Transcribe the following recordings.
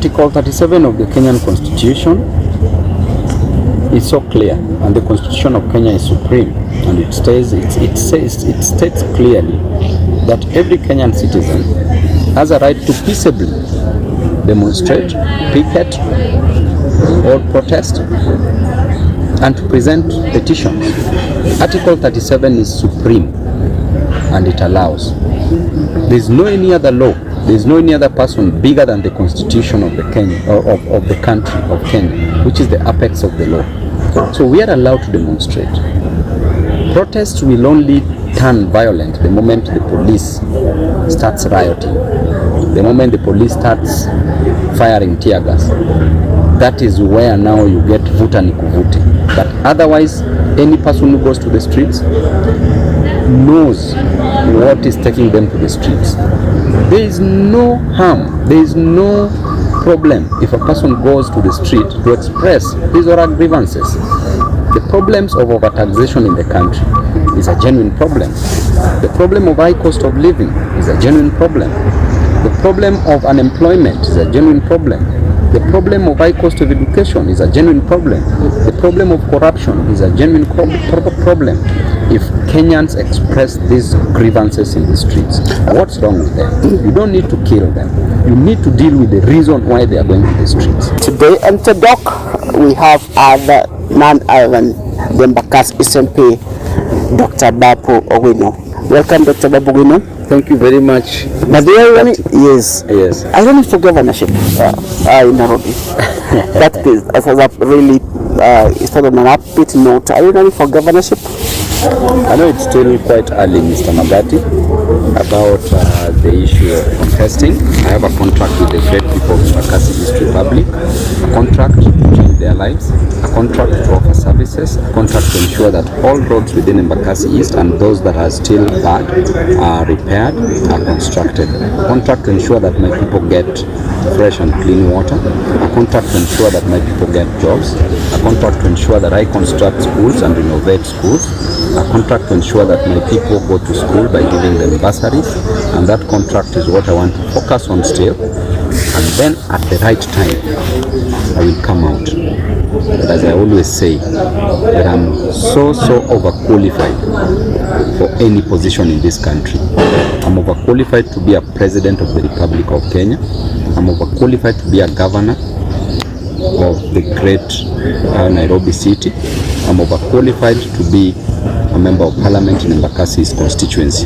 Article 37 of the Kenyan Constitution is so clear, and the Constitution of Kenya is supreme, and it states clearly that every Kenyan citizen has a right to peaceably demonstrate, picket, or protest, and to present petitions. Article 37 is supreme, and it allows. There is no any other law, there is no any other person bigger than the Constitution of the of the country of Kenya, which is the apex of the law. So we are allowed to demonstrate. Protests will only turn violent the moment the police starts rioting, the moment the police starts firing tear gas. That is where now you get vuta ni kuvute. But otherwise, any person who goes to the streets knows what is taking them to the streets. There is no harm, there is no problem if a person goes to the street to express his or her grievances. The problems of overtaxation in the country is a genuine problem. The problem of high cost of living is a genuine problem. The problem of unemployment is a genuine problem. The problem of high cost of education is a genuine problem. The problem of corruption is a genuine problem. If Kenyans express these grievances in the streets, what's wrong with them? You don't need to kill them. You need to deal with the reason why they are going to the streets. Today on Tadok, we have none other than the Embakasi SMP, Dr. Babu Owino. Welcome, Dr. Babu Owino. Thank you very much. But yes, I running for governorship in Nairobi. That is, as a really, it's on an upbeat note. Are you running for governorship? I know it's still quite early, Mr. Magati, about the issue of contesting. I have a contract with the great people of Embakasi East Republic, a contract to change their lives, a contract to offer services, a contract to ensure that all roads within Embakasi East and those that are still bad are repaired, are constructed, a contract to ensure that my people get fresh and clean water, a contract to ensure that my people get jobs, a contract to ensure that I construct schools and renovate schools, a contract to ensure that my people go to school by giving them bursaries, and that contract is what I want to focus on still. And then at the right time, I will come out. But as I always say, that I'm so overqualified for any position in this country. I'm overqualified to be a president of the Republic of Kenya. I'm overqualified to be a governor of the great Nairobi city. I'm overqualified to be a member of parliament in Embakasi's constituency.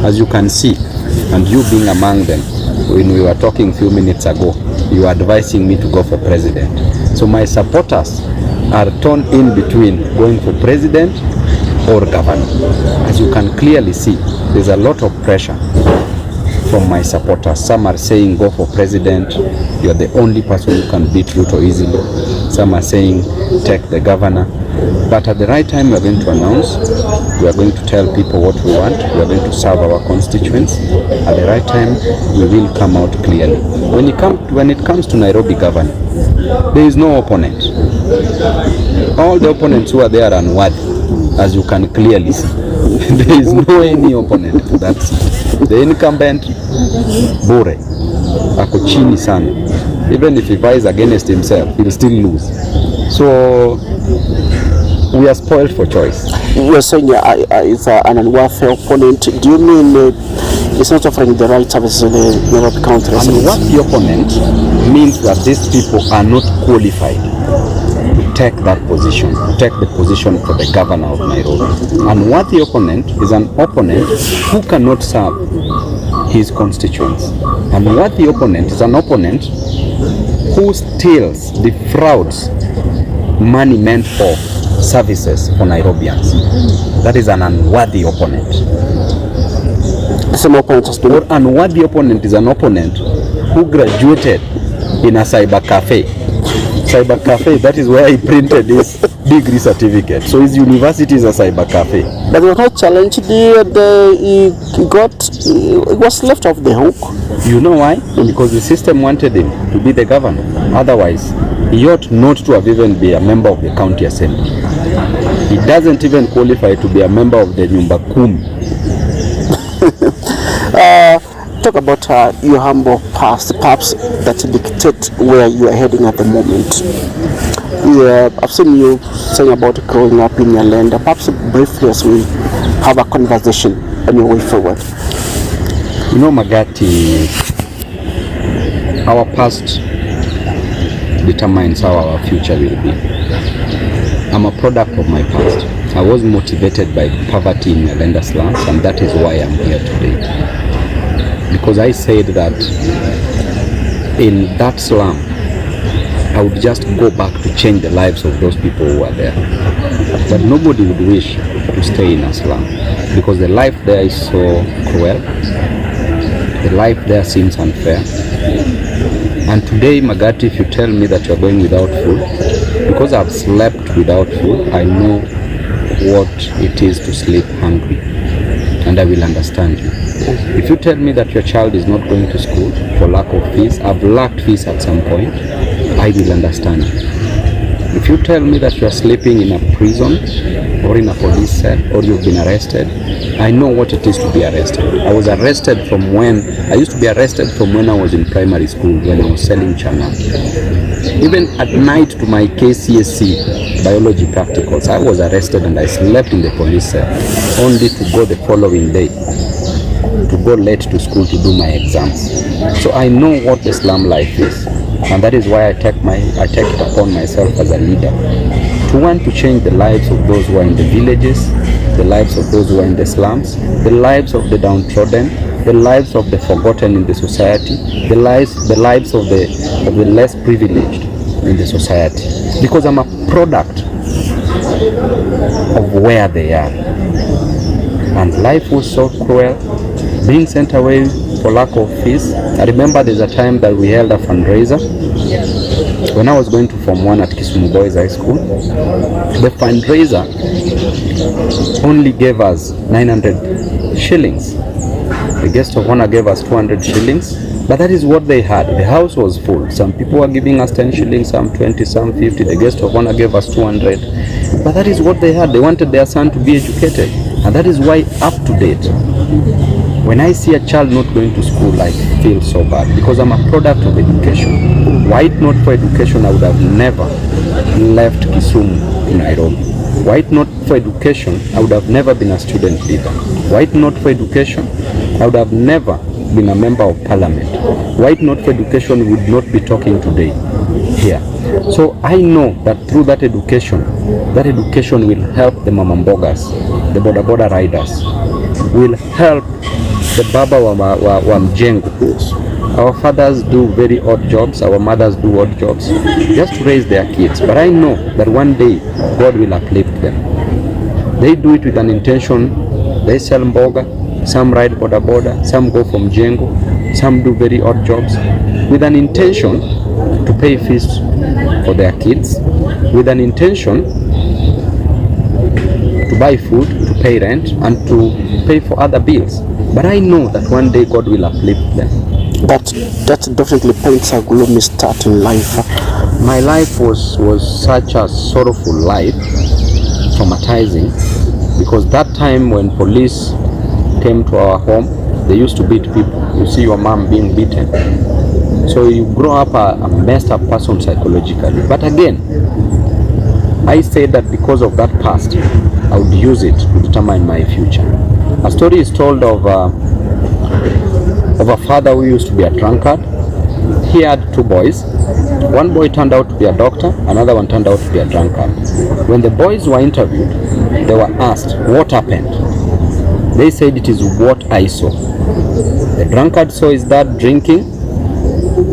As you can see, and you being among them, when we were talking a few minutes ago, you were advising me to go for president. So my supporters are torn in between going for president or governor. As you can clearly see, there's a lot of pressure from my supporters. Some are saying go for president, you're the only person who can beat Ruto easily. Some are saying take the governor. But at the right time, we are going to announce, we are going to tell people what we want, we are going to serve our constituents. At the right time, we will come out clearly. When it comes to Nairobi governor, there is no opponent. All the opponents who are there are unworthy, as you can clearly see. There is no any opponent to that seat. The incumbent, bure, ako chini sana. Even if he fights against himself, he'll still lose. So we are spoiled for choice. You're saying it's an unworthy opponent. Do you mean it's not offering the right services in the Nairobi County? Unworthy opponent means that these people are not qualified to take that position, to take the position for the governor of Nairobi. Unworthy opponent is an opponent who cannot serve his constituents. Unworthy opponent is an opponent who steals, defrauds money meant for services for Nairobians. That is an unworthy opponent. Or unworthy opponent is an opponent who graduated in a cyber cafe. Cyber cafe, that is where he printed his degree certificate. So his university is a cyber cafe. But he was not challenged, he was left off the hook. You know why? Because the system wanted him to be the governor. Otherwise, he ought not to have even been a member of the county assembly. He doesn't even qualify to be a member of the Nyumba Kumi. talk about your humble past, perhaps that dictate where you are heading at the moment. Yeah, I've seen you saying about growing up in your land. Perhaps briefly as we have a conversation on your way forward. You know, Magati, our past determines how our future will be. I'm a product of my past. I was motivated by poverty in Nyalenda slums, and that is why I'm here today. Because I said that in that slum, I would just go back to change the lives of those people who are there. But nobody would wish to stay in a slum, because the life there is so cruel. The life there seems unfair. And today, Magati, if you tell me that you're going without food, because I've slept without food, I know what it is to sleep hungry, and I will understand you. If you tell me that your child is not going to school for lack of fees, I've lacked fees at some point, I will understand you. If you tell me that you are sleeping in a prison or in a police cell, or you've been arrested, I know what it is to be arrested. I was arrested from when, I used to be arrested from when I was in primary school, when I was selling chana. Even at night to my KCSE biology practicals, I was arrested and I slept in the police cell, only to go the following day, to go late to school to do my exams. So I know what the slum life is. And that is why I take it upon myself as a leader to want to change the lives of those who are in the villages, the lives of those who are in the slums, the lives of the downtrodden, the lives of the forgotten in the society, the lives of the less privileged in the society. Because I'm a product of where they are. And life was so cruel, being sent away for lack of fees. I remember there's a time that we held a fundraiser when I was going to Form 1 at Kisumu Boys High School. The fundraiser only gave us 900 shillings. The guest of honor gave us 200 shillings, but that is what they had. The house was full. Some people were giving us 10 shillings, some 20, some 50. The guest of honor gave us 200, but that is what they had. They wanted their son to be educated, and that is why up to date, when I see a child not going to school, I feel so bad, because I'm a product of education. Were it not for education, I would have never left Kisumu to Nairobi. Were it not for education, I would have never been a student leader. Were it not for education, I would have never been a member of parliament. Were it not for education, we would not be talking today here. So I know that through that education will help the mamambogas, the boda boda riders, will help the baba wa mjengo. Our fathers do very odd jobs, our mothers do odd jobs, just to raise their kids. But I know that one day God will uplift them. They do it with an intention. They sell mboga, some ride boda boda, some go from mjengo, some do very odd jobs, with an intention to pay fees for their kids, with an intention to buy food, to pay rent, and to pay for other bills. But I know that one day God will uplift them. That definitely paints a gloomy start in life. My life was such a sorrowful life, traumatizing, because that time when police came to our home, they used to beat people. You see your mom being beaten. So you grow up a messed up person psychologically. But again, I say that because of that past, I would use it to determine my future. A story is told of a father who used to be a drunkard. He had two boys. One boy turned out to be a doctor, another one turned out to be a drunkard. When the boys were interviewed, they were asked, what happened? They said, it is what I saw. The drunkard saw his dad drinking,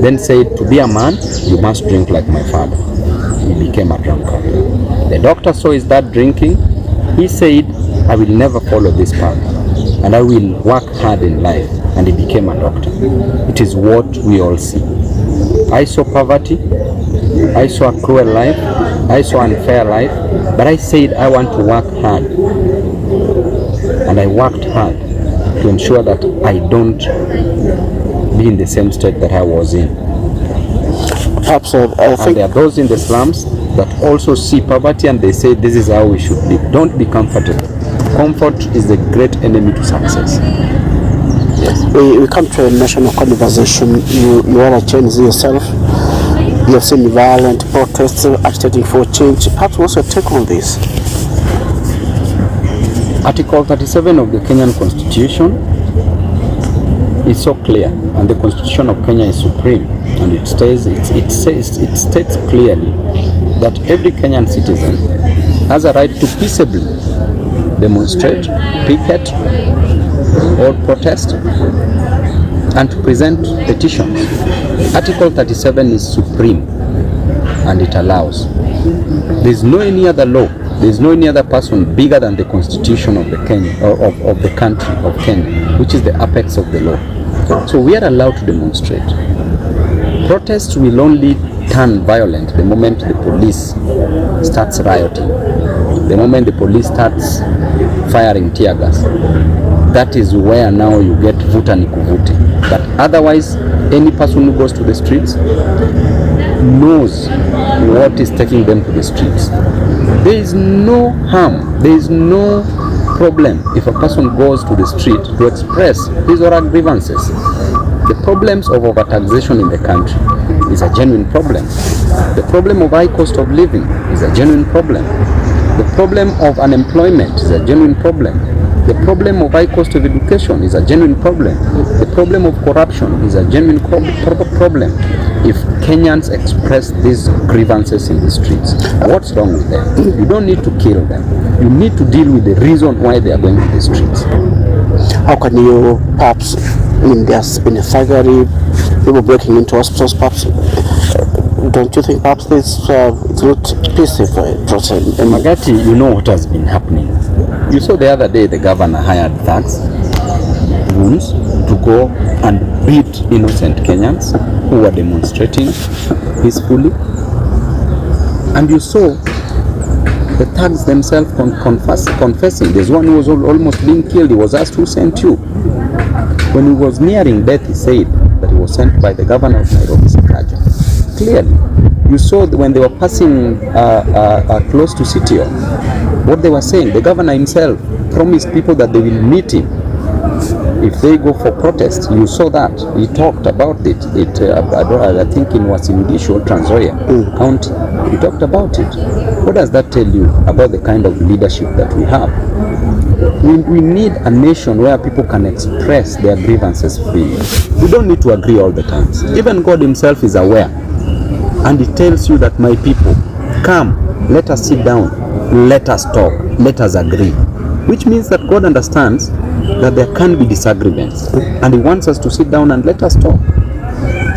then said, to be a man, you must drink like my father. He became a drunkard. The doctor saw his dad drinking. He said, I will never follow this path, and I will work hard in life. And he became a doctor. It is what we all see. I saw poverty, I saw a cruel life, I saw unfair life, but I said I want to work hard. And I worked hard to ensure that I don't be in the same state that I was in. Absolutely. And there are those in the slums that also see poverty and they say this is how we should live. Don't be comfortable. Comfort is the great enemy to success. Yes. we come to a national conversation. You are a Gen Z yourself. You have seen violent protests agitating for change. Perhaps what's your take on this? Article 37 of the Kenyan Constitution is so clear, and the Constitution of Kenya is supreme, and it states clearly that every Kenyan citizen has a right to peaceably demonstrate, picket, or protest, and to present petitions. Article 37 is supreme, and it allows. There is no any other law, there is no any other person bigger than the Constitution of the of the country of Kenya, which is the apex of the law. So we are allowed to demonstrate. Protests will only turn violent the moment the police starts rioting, the moment the police starts firing tear gas. That is where now you get vuta ni kuvute. But otherwise, any person who goes to the streets knows what is taking them to the streets. There is no harm, there is no problem if a person goes to the street to express his or her grievances. The problems of overtaxation in the country is a genuine problem. The problem of high cost of living is a genuine problem. The problem of unemployment is a genuine problem. The problem of high cost of education is a genuine problem. The problem of corruption is a genuine problem. If Kenyans express these grievances in the streets, what's wrong with them? You don't need to kill them. You need to deal with the reason why they are going to the streets. How can you perhaps, there's been a thuggery, people breaking into hospitals, perhaps, don't you think perhaps this it's not peaceful? Magati, you know what has been happening. You saw the other day the governor hired thugs, goons, to go and beat innocent Kenyans who were demonstrating peacefully. And you saw the thugs themselves confessing. There's one who was almost being killed. He was asked, who sent you? When he was nearing death, he said that he was sent by the governor of Nairobi, Sakaja. Clearly, you saw when they were passing close to Sitio, what they were saying. The governor himself promised people that they will meet him if they go for protest. You saw that. He talked about it. I think in Wasingisho, Trans Nzoia County. He talked about it. What does that tell you about the kind of leadership that we have? We need a nation where people can express their grievances freely. We don't need to agree all the time. Even God himself is aware. And he tells you that, my people, come, let us sit down, let us talk, let us agree. Which means that God understands that there can be disagreements. And he wants us to sit down and let us talk.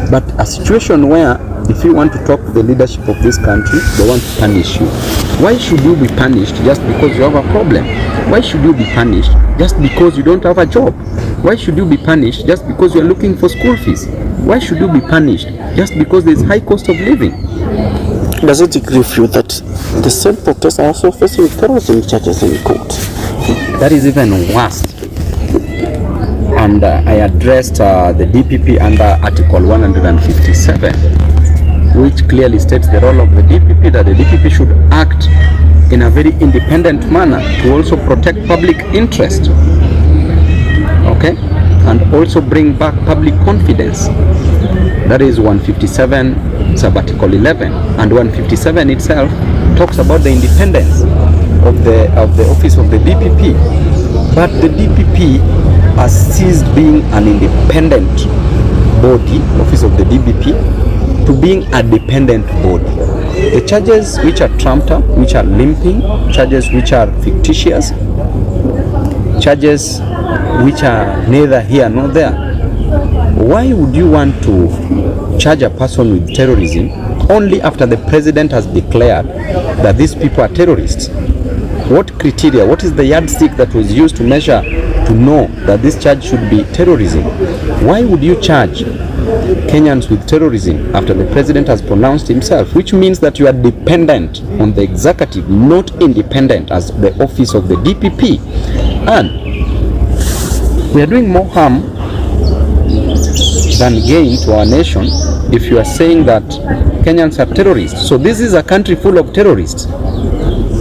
But a situation where, if you want to talk to the leadership of this country, they want to punish you. Why should you be punished just because you have a problem? Why should you be punished just because you don't have a job? Why should you be punished just because you are looking for school fees? Why should you be punished just because there is high cost of living? Does it grieve you that the same protesters are also facing terrorism charges in court? That is even worse. And I addressed the DPP under Article 157, which clearly states the role of the DPP, that the DPP should act in a very independent manner to also protect public interest, okay, and also bring back public confidence. That is 157 sub-article 11, and 157 itself talks about the independence of the office of the DPP. But the DPP has ceased being an independent body, office of the DPP, to being a dependent body. The charges which are trumped up, which are limping, charges which are fictitious, charges which are neither here nor there. Why would you want to charge a person with terrorism only after the president has declared that these people are terrorists? What criteria, what is the yardstick that was used to measure, to know that this charge should be terrorism? Why would you charge Kenyans with terrorism after the president has pronounced himself? Which means that you are dependent on the executive, not independent as the office of the DPP. And we are doing more harm than gain to our nation if you are saying that Kenyans are terrorists. So this is a country full of terrorists.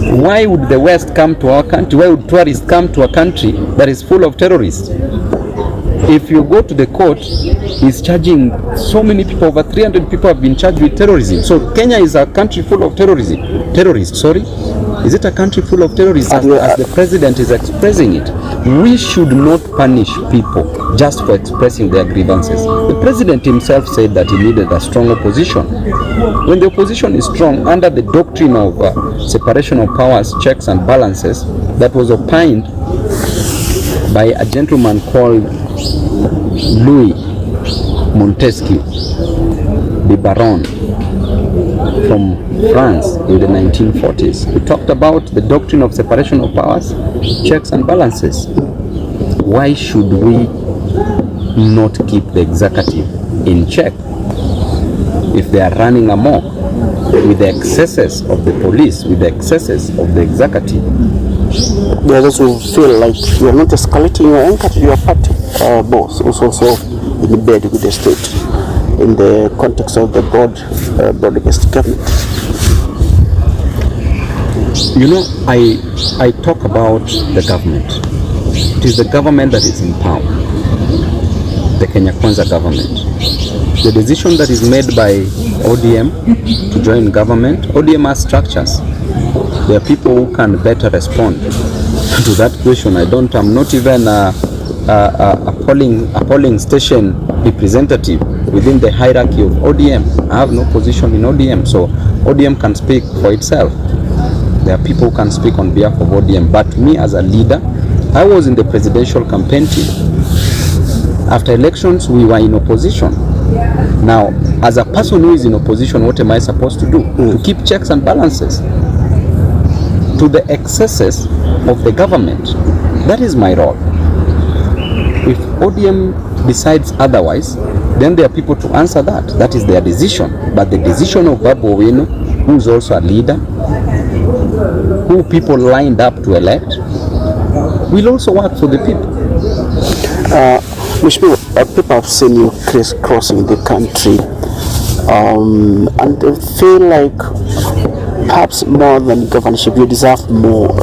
Why would the West come to our country? Why would tourists come to a country that is full of terrorists? If you go to the court, he's charging so many people, over 300 people have been charged with terrorism. So Kenya is a country full of terrorists, sorry. Is it a country full of terrorists as the president is expressing it? We should not punish people just for expressing their grievances. The president himself said that he needed a strong opposition. When the opposition is strong, under the doctrine of separation of powers, checks and balances, that was opined by a gentleman called Louis Montesquieu, the Baron from France in the 1940s. He talked about the doctrine of separation of powers, checks and balances. Why should we not keep the executive in check if they are running amok with the excesses of the police, with the excesses of the executive? The others will feel like you are not escalating your anger to your party boss, also in bed with the state in the context of the broad-based government. You know, I talk about the government. It is the government that is in power, the Kenya Kwanza government. The decision that is made by ODM to join government, ODM has structures. There are people who can better respond to that question. I'm not even a polling station representative within the hierarchy of ODM. I have no position in ODM, so ODM can speak for itself. There are people who can speak on behalf of ODM, but me as a leader, I was in the presidential campaign team. After elections, we were in opposition. Now, as a person who is in opposition, what am I supposed to do? To keep checks and balances to the excesses of the government. That is my role. If ODM decides otherwise, then there are people to answer that. That is their decision. But the decision of Babu Owino, who is also a leader, who people lined up to elect, will also work for the people. People have seen you crisscrossing the country, and they feel like perhaps more than governorship, you deserve more.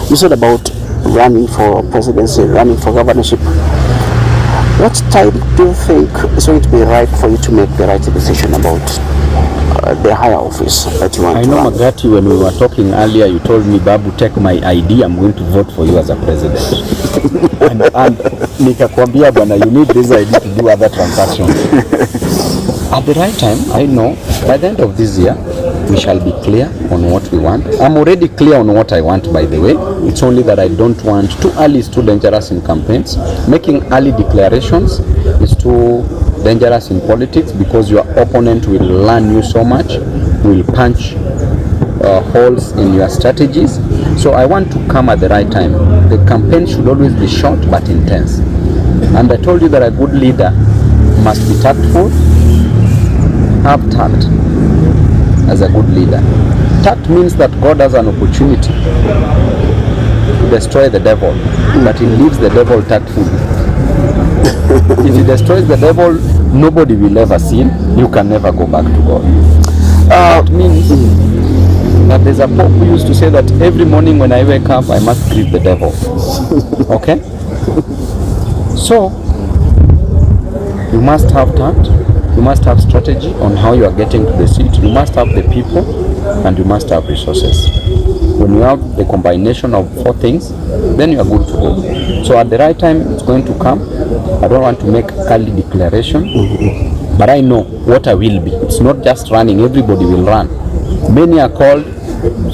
You said about running for presidency, running for governorship. What time do you think is going to be right for you to make the right decision about the higher office that you want to run? I know, Magati, when we were talking earlier, you told me, Babu, take my ID, I'm going to vote for you as a president. and nikakwambia bwana, you need this ID to do other transactions. At the right time, I know, by the end of this year, we shall be clear on what we want. I'm already clear on what I want, by the way. It's only that I don't want too early. Is too dangerous in campaigns. Making early declarations is too dangerous in politics, because your opponent will learn you so much, will punch holes in your strategies. So I want to come at the right time. The campaign should always be short but intense. And I told you that a good leader must be tactful, have tact as a good leader. Tact means that God has an opportunity to destroy the devil, but he leaves the devil tactfully. If he destroys the devil, nobody will ever sin. You can never go back to God. That means that there's a pope who used to say that every morning when I wake up, I must grieve the devil. Okay? So, you must have tact. You must have strategy on how you are getting to the seat. You must have the people, and you must have resources. When you have the combination of four things, then you are good to go. So at the right time, it's going to come. I don't want to make early declaration, but I know what I will be. It's not just running. Everybody will run. Many are called,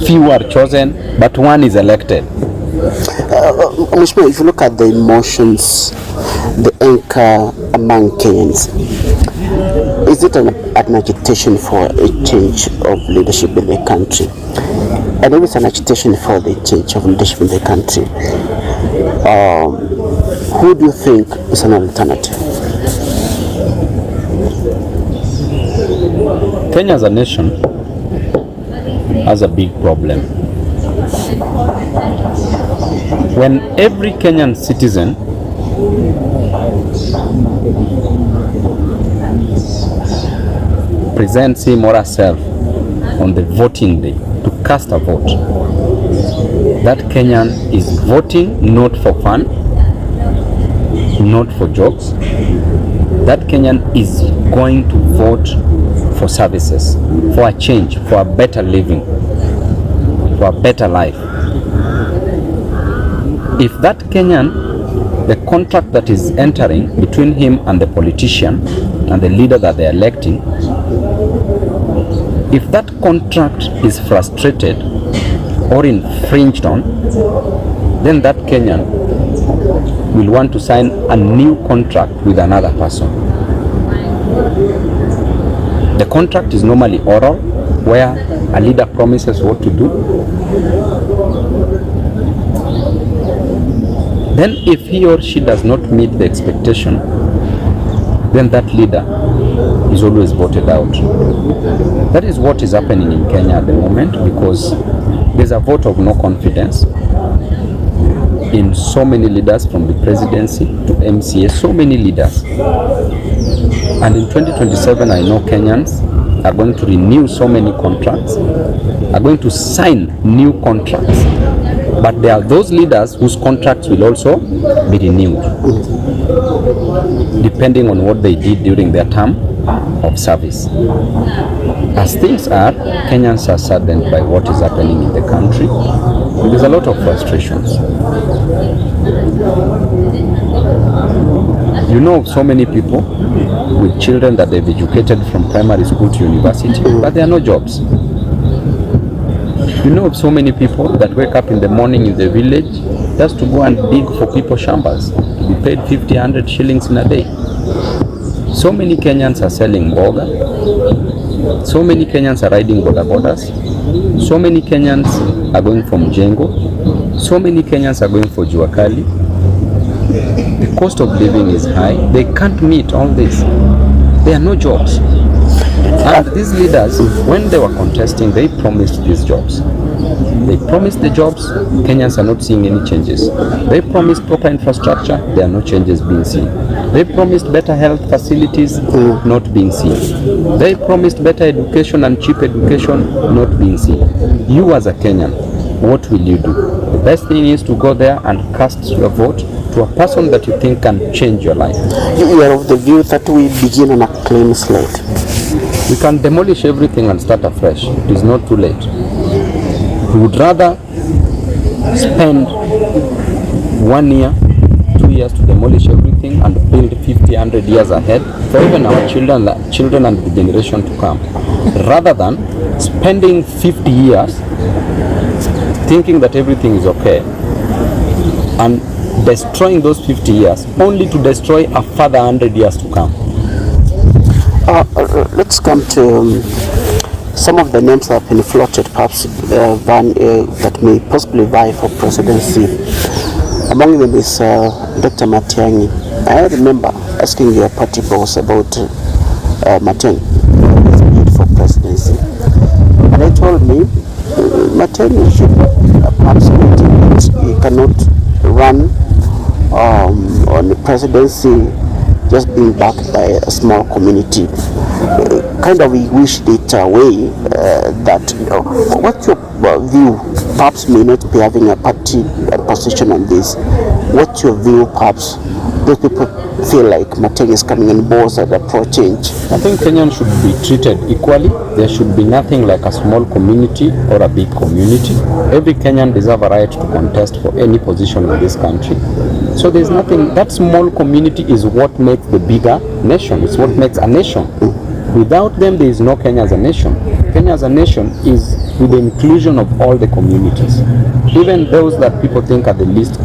few are chosen, but one is elected. If you look at the emotions, the anchor among Kenyans, is it an agitation for a change of leadership in the country? And if it's an agitation for the change of leadership in the country, who do you think is an alternative? Kenya as a nation has a big problem. When every Kenyan citizen presents him or herself on the voting day to cast a vote, that Kenyan is voting not for fun, not for jobs. That Kenyan is going to vote for services, for a change, for a better living, for a better life. If that Kenyan, the contract that is entering between him and the politician and the leader that they are electing, if that contract is frustrated or infringed on, then that Kenyan will want to sign a new contract with another person. The contract is normally oral, where a leader promises what to do. Then if he or she does not meet the expectation, then that leader is always voted out. That is what is happening in Kenya at the moment, because there's a vote of no confidence in so many leaders, from the presidency to MCA, so many leaders. And in 2027, I know Kenyans are going to renew so many contracts, are going to sign new contracts. But there are those leaders whose contracts will also be renewed, depending on what they did during their term of service. As things are, Kenyans are saddened by what is happening in the country. There's a lot of frustrations. You know, so many people with children that they've educated from primary school to university, but there are no jobs. You know, so many people that wake up in the morning in the village just to go and dig for people shambas, to be paid 50, 100 shillings in a day. So many Kenyans are selling mboga. So many Kenyans are riding boda bodas. So many Kenyans are going from Jengo. So many Kenyans are going for Juakali. The cost of living is high. They can't meet all this. There are no jobs. And these leaders, when they were contesting, they promised these jobs. They promised the jobs. Kenyans are not seeing any changes. They promised proper infrastructure. There are no changes being seen. They promised better health facilities, not being seen. They promised better education and cheap education, not being seen. You as a Kenyan, what will you do? The best thing is to go there and cast your vote to a person that you think can change your life. You are of the view that we begin on a clean slate. We can demolish everything and start afresh. It is not too late. We would rather spend 1 year, 2 years to demolish everything and build 50, 100 years ahead for even our children and the generation to come, rather than spending 50 years thinking that everything is okay and destroying those 50 years only to destroy a further 100 years to come. Let's come to some of the names that have been floated, perhaps that may possibly vie for presidency. Among them is Dr. Matiang'i. I remember asking your party boss about Matiang'i for presidency, and he told me Matiang'i should perhaps wait. He cannot run on the presidency just being backed by a small community. Kind of we wished it away that, what's your view? Perhaps may not be having a party position on this. What's your view? Perhaps those people feel like Matiang'i is coming on board and pro change. I think Kenyans should be treated equally. There should be nothing like a small community or a big community. Every Kenyan deserves a right to contest for any position in this country. So there's nothing, that small community is what makes the bigger nation. It's what makes a nation. Without them, there is no Kenya as a nation. Kenya as a nation is with the inclusion of all the communities, even those that people think are the least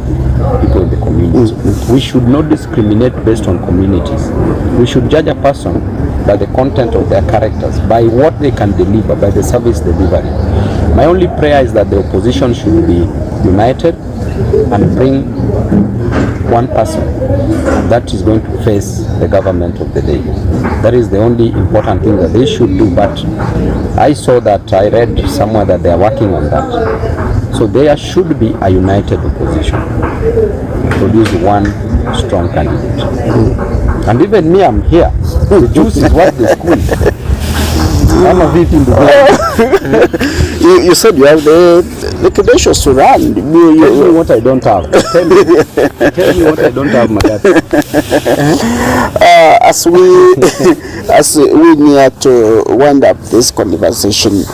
people in the community. We should not discriminate based on communities. We should judge a person by the content of their characters, by what they can deliver, by the service delivery. My only prayer is that the opposition should be united and bring one person that is going to face the government of the day. That is the only important thing that they should do. But I saw that, I read somewhere that they are working on that. So there should be a united opposition. Produce one strong candidate. And even me, I'm here. The juice is what they squeeze. None of it in the You said you have the credentials to run. Tell me what I don't have. Tell me what I don't have, Madam. As we near to wind up this conversation,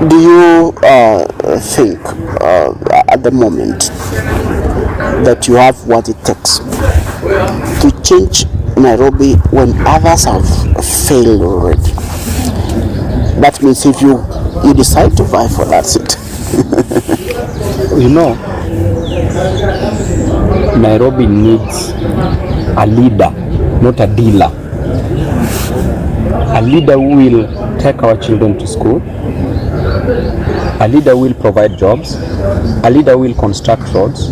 do you think at the moment that you have what it takes to change Nairobi when others have failed already? That means if you decide to vie for that seat. Nairobi needs a leader, not a dealer. A leader who will take our children to school. A leader will provide jobs. A leader will construct roads.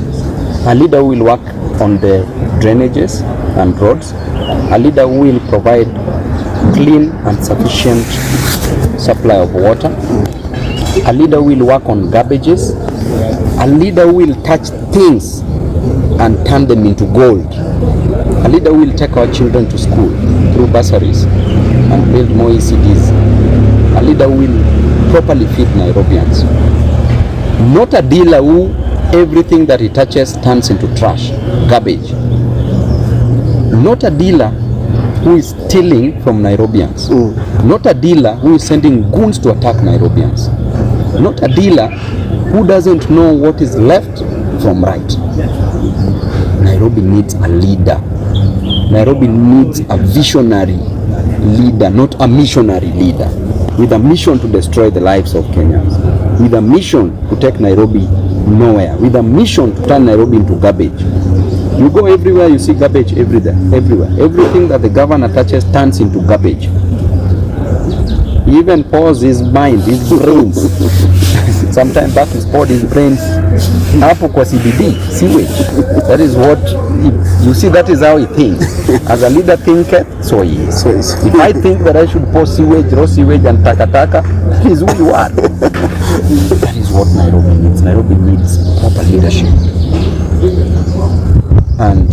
A leader will work on the drainages and roads. A leader will provide clean and sufficient supply of water. A leader will work on garbages. A leader will touch things and turn them into gold. A leader will take our children to school through bursaries and build more ECDs. A leader will properly feed Nairobians. Not a dealer who everything that he touches turns into trash, garbage. Not a dealer who is stealing from Nairobians. Not a dealer who is sending goons to attack Nairobians. Not a dealer who doesn't know what is left from right. Nairobi needs a leader. Nairobi needs a visionary leader, not a missionary leader, with a mission to destroy the lives of Kenyans, with a mission to take Nairobi nowhere, with a mission to turn Nairobi into garbage. You go everywhere, you see garbage everywhere. Everything that the governor touches turns into garbage. He even pours his mind, his brains. Sometimes back he poured his brains hapo kwa CBD, sewage. That is what you see, that is how he thinks. As a leader thinker, so he is. If I think that I should pour sewage, raw sewage and takataka, he is who you are. That is what Nairobi needs. Nairobi needs proper leadership. And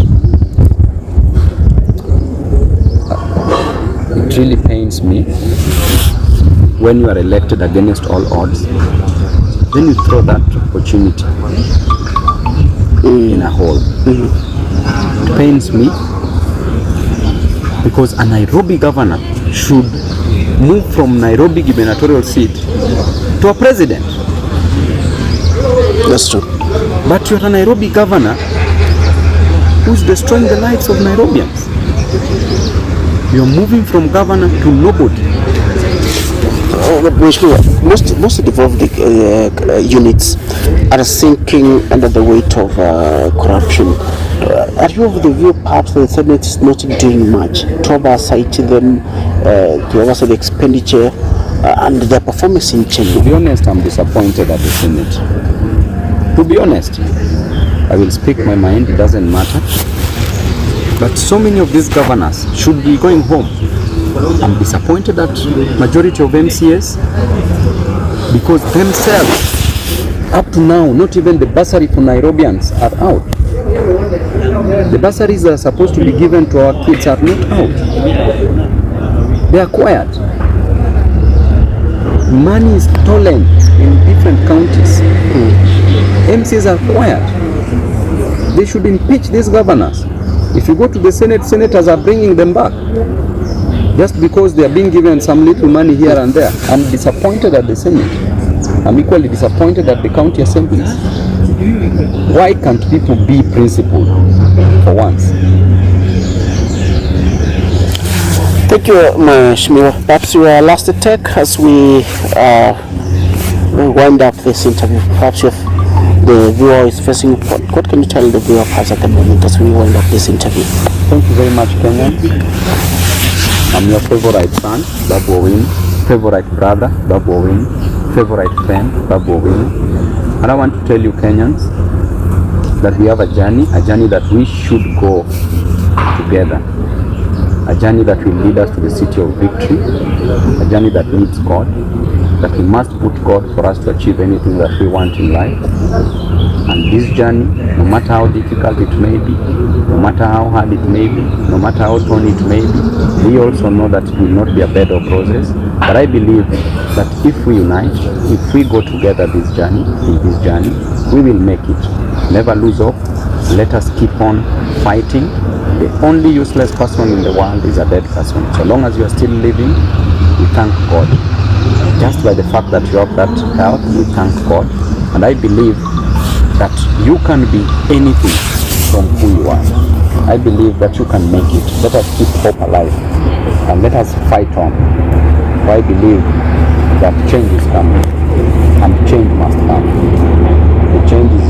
it really pains me when you are elected against all odds, then you throw that opportunity in a hole. It pains me because a Nairobi governor should move from Nairobi gubernatorial seat to a president. That's true. But you're a Nairobi governor who's destroying the lives of Nairobians. You're moving from governor to nobody. Most devolved units are sinking under the weight of corruption. Are you of the view perhaps the Senate is not doing much to oversight them, to oversight the expenditure and their performance in Kenya? To be honest, I'm disappointed at the Senate. To be honest, I will speak my mind, it doesn't matter. But so many of these governors should be going home. I'm disappointed at majority of MCAs because themselves, up to now, not even the bursary for Nairobians are out. The bursaries that are supposed to be given to our kids are not out. They are quiet. Money is stolen in different counties. MCAs are quiet. They should impeach these governors. If you go to the Senate, senators are bringing them back just because they are being given some little money here and there. I'm disappointed at the Senate. I'm equally disappointed at the county assemblies. Why can't people be principled for once? Thank you, Mheshimiwa. Perhaps your last take as we wind up this interview. Perhaps the viewer is facing what can you tell the viewer perhaps at the moment as we wind up this interview? Thank you very much, Kenyans. I'm your favorite son, Babu Owino, favorite brother, Babu Owino, favorite friend, Babu Owino. And I want to tell you, Kenyans, that we have a journey that we should go together. A journey that will lead us to the city of victory, a journey that needs God, that we must put God for us to achieve anything that we want in life. And this journey, no matter how difficult it may be, no matter how hard it may be, no matter how torn it may be, We also know that it will not be a bed of roses, but I believe that if we unite, if we go together in this journey, we will make it. Never lose hope. Let us keep on fighting. The only useless person in the world is a dead person. So long as you are still living, we thank God. Just by the fact that you have that health, we thank God. And I believe that you can be anything from who you are. I believe that you can make it. Let us keep hope alive and let us fight on. For I believe that change is coming and change must come. The change is